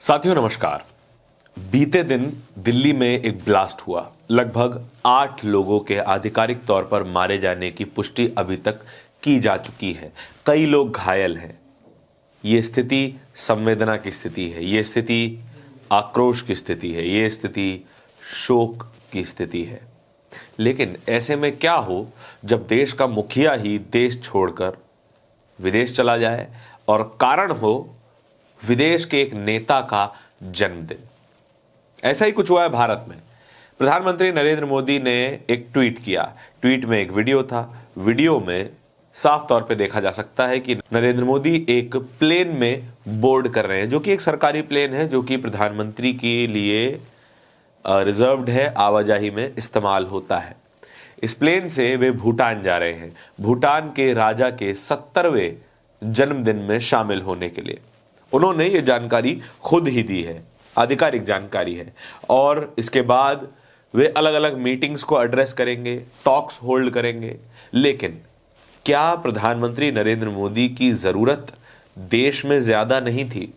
साथियों नमस्कार। बीते दिन दिल्ली में एक ब्लास्ट हुआ। लगभग 8 लोगों के आधिकारिक तौर पर मारे जाने की पुष्टि अभी तक की जा चुकी है। कई लोग घायल हैं। ये स्थिति संवेदना की स्थिति है, ये स्थिति आक्रोश की स्थिति है, ये स्थिति शोक की स्थिति है। लेकिन ऐसे में क्या हो जब देश का मुखिया ही देश छोड़कर विदेश चला जाए और कारण हो विदेश के एक नेता का जन्मदिन। ऐसा ही कुछ हुआ है भारत में। प्रधानमंत्री नरेंद्र मोदी ने एक ट्वीट किया। ट्वीट में एक वीडियो था। वीडियो में साफ तौर पे देखा जा सकता है कि नरेंद्र मोदी एक प्लेन में बोर्ड कर रहे हैं, जो कि एक सरकारी प्लेन है, जो कि प्रधानमंत्री के लिए रिजर्व्ड है, आवाजाही में इस्तेमाल होता है। इस प्लेन से वे भूटान जा रहे हैं, भूटान के राजा के 70वें जन्मदिन में शामिल होने के लिए। उन्होंने ये जानकारी खुद ही दी है, आधिकारिक जानकारी है। और इसके बाद वे अलग अलग मीटिंग्स को एड्रेस करेंगे, टॉक्स होल्ड करेंगे। लेकिन क्या प्रधानमंत्री नरेंद्र मोदी की जरूरत देश में ज्यादा नहीं थी?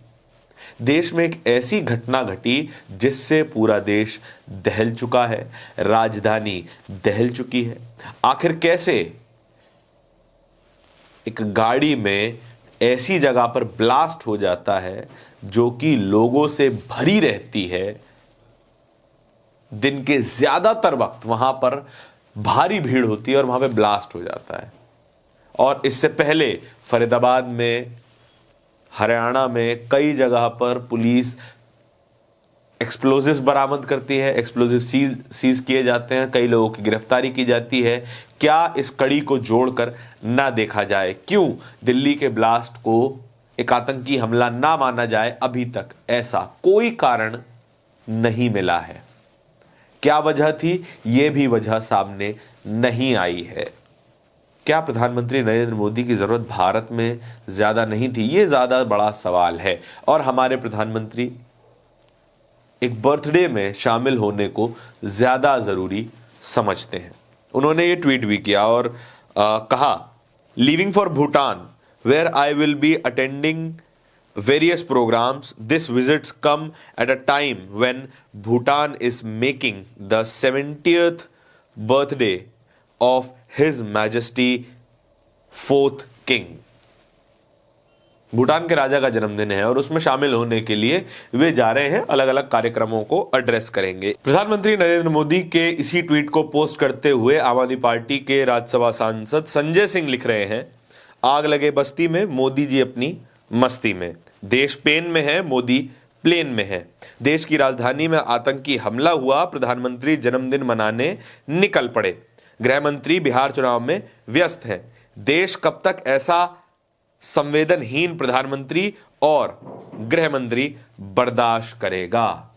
देश में एक ऐसी घटना घटी जिससे पूरा देश दहल चुका है, राजधानी दहल चुकी है। आखिर कैसे एक गाड़ी में ऐसी जगह पर ब्लास्ट हो जाता है जो कि लोगों से भरी रहती है, दिन के ज्यादातर वक्त वहां पर भारी भीड़ होती है और वहां पे ब्लास्ट हो जाता है। और इससे पहले फरीदाबाद में, हरियाणा में कई जगह पर पुलिस एक्सप्लोजिव्स बरामद करती है, एक्सप्लोजिव सीज किए जाते हैं, कई लोगों की गिरफ्तारी की जाती है। क्या इस कड़ी को जोड़कर ना देखा जाए? क्यों दिल्ली के ब्लास्ट को एक आतंकी हमला ना माना जाए? अभी तक ऐसा कोई कारण नहीं मिला है। क्या वजह थी? यह भी वजह सामने नहीं आई है। क्या प्रधानमंत्री नरेंद्र मोदी की जरूरत भारत में ज्यादा नहीं थी? यह ज्यादा बड़ा सवाल है। और हमारे प्रधानमंत्री एक बर्थडे में शामिल होने को ज्यादा जरूरी समझते हैं। उन्होंने ये ट्वीट भी किया और कहा, leaving for Bhutan where I will be attending various programs. This visits come at a time when Bhutan is making the 70th birthday of His Majesty Fourth King. Bhutan के राजा का जन्मदिन है और उसमें शामिल होने के लिए वे जा रहे हैं, अलग अलग कार्यक्रमों को एड्रेस करेंगे। प्रधानमंत्री नरेंद्र मोदी के इसी ट्वीट को पोस्ट करते हुए आम आदमी पार्टी के राज्यसभा सांसद संजय सिंह लिख रहे हैं, आग लगे बस्ती में, मोदी जी अपनी मस्ती में। देश पेन में है, मोदी प्लेन में है। देश की राजधानी में आतंकी हमला हुआ, प्रधानमंत्री जन्मदिन मनाने निकल पड़े। गृह मंत्री बिहार चुनाव में व्यस्त हैं। देश कब तक ऐसा संवेदनहीन प्रधानमंत्री और गृह मंत्री बर्दाश्त करेगा?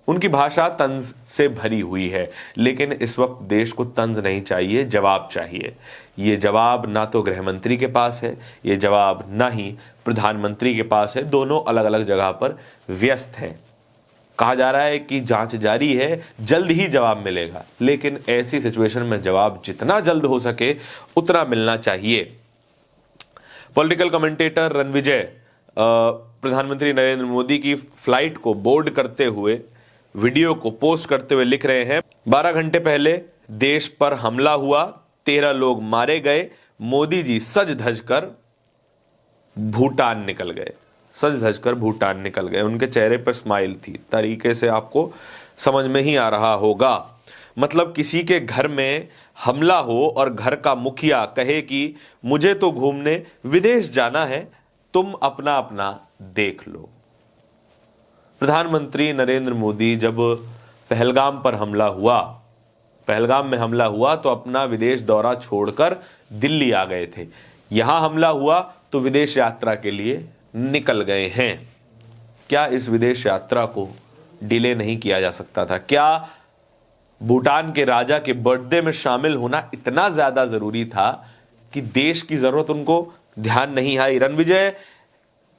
उनकी भाषा तंज से भरी हुई है, लेकिन इस वक्त देश को तंज नहीं चाहिए, जवाब चाहिए। ये जवाब ना तो गृह मंत्री के पास है, ये जवाब ना ही प्रधानमंत्री के पास है। दोनों अलग अलग जगह पर व्यस्त हैं। कहा जा रहा है कि जांच जारी है, जल्द ही जवाब मिलेगा। लेकिन ऐसी सिचुएशन में जवाब जितना जल्द हो सके उतना मिलना चाहिए। पॉलिटिकल कमेंटेटर रणविजय प्रधानमंत्री नरेंद्र मोदी की फ्लाइट को बोर्ड करते हुए, वीडियो को पोस्ट करते हुए लिख रहे हैं, 12 घंटे पहले देश पर हमला हुआ, 13 लोग मारे गए, मोदी जी सज धज कर भूटान निकल गए। सज धज कर भूटान निकल गए। उनके चेहरे पर स्माइल थी, तरीके से आपको समझ में ही आ रहा होगा। मतलब किसी के घर में हमला हो और घर का मुखिया कहे कि मुझे तो घूमने विदेश जाना है, तुम अपना अपना देख लो। प्रधानमंत्री नरेंद्र मोदी जब पहलगाम पर हमला हुआ, पहलगाम में हमला हुआ तो अपना विदेश दौरा छोड़कर दिल्ली आ गए थे। यहां हमला हुआ तो विदेश यात्रा के लिए निकल गए हैं। क्या इस विदेश यात्रा को डिले नहीं किया जा सकता था? क्या भूटान के राजा के बर्थडे में शामिल होना इतना ज्यादा जरूरी था कि देश की जरूरत उनको ध्यान नहीं आई? रणविजय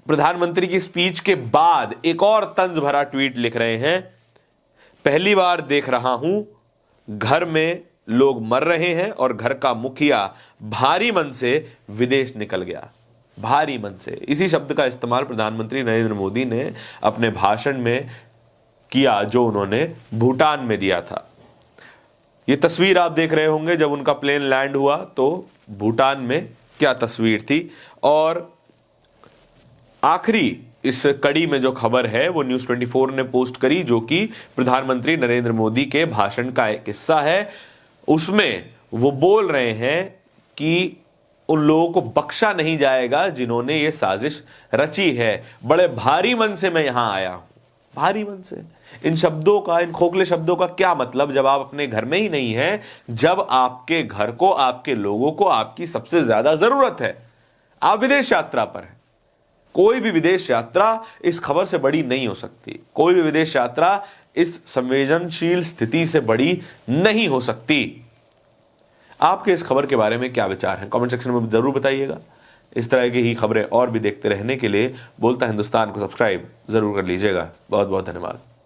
प्रधानमंत्री की स्पीच के बाद एक और तंज भरा ट्वीट लिख रहे हैं, पहली बार देख रहा हूं घर में लोग मर रहे हैं और घर का मुखिया भारी मन से विदेश निकल गया। भारी मन से। इसी शब्द का इस्तेमाल प्रधानमंत्री नरेंद्र मोदी ने अपने भाषण में किया जो उन्होंने भूटान में दिया था। ये तस्वीर आप देख रहे होंगे जब उनका प्लेन लैंड हुआ तो भूटान में क्या तस्वीर थी। और आखिरी इस कड़ी में जो खबर है वो न्यूज़ 24 ने पोस्ट करी, जो कि प्रधानमंत्री नरेंद्र मोदी के भाषण का एक हिस्सा है। उसमें वो बोल रहे हैं कि उन लोगों को बख्शा नहीं जाएगा जिन्होंने ये साजिश रची है। बड़े भारी मन से मैं यहां आया हूं, भारी मन से। इन शब्दों का, इन खोखले शब्दों का क्या मतलब जब आप अपने घर में ही नहीं हैं, जब आपके घर को, आपके लोगों को आपकी सबसे ज्यादा जरूरत है। आप विदेश यात्रा पर हैं। कोई भी विदेश यात्रा इस खबर से बड़ी नहीं हो सकती। कोई भी विदेश यात्रा इस संवेदनशील स्थिति से बड़ी नहीं हो सकती। आपके इस खबर के बारे में क्या विचार हैं, कमेंट सेक्शन में जरूर बताइएगा। इस तरह की ही खबरें और भी देखते रहने के लिए बोलता हिंदुस्तान को सब्सक्राइब जरूर कर लीजिएगा। बहुत बहुत धन्यवाद।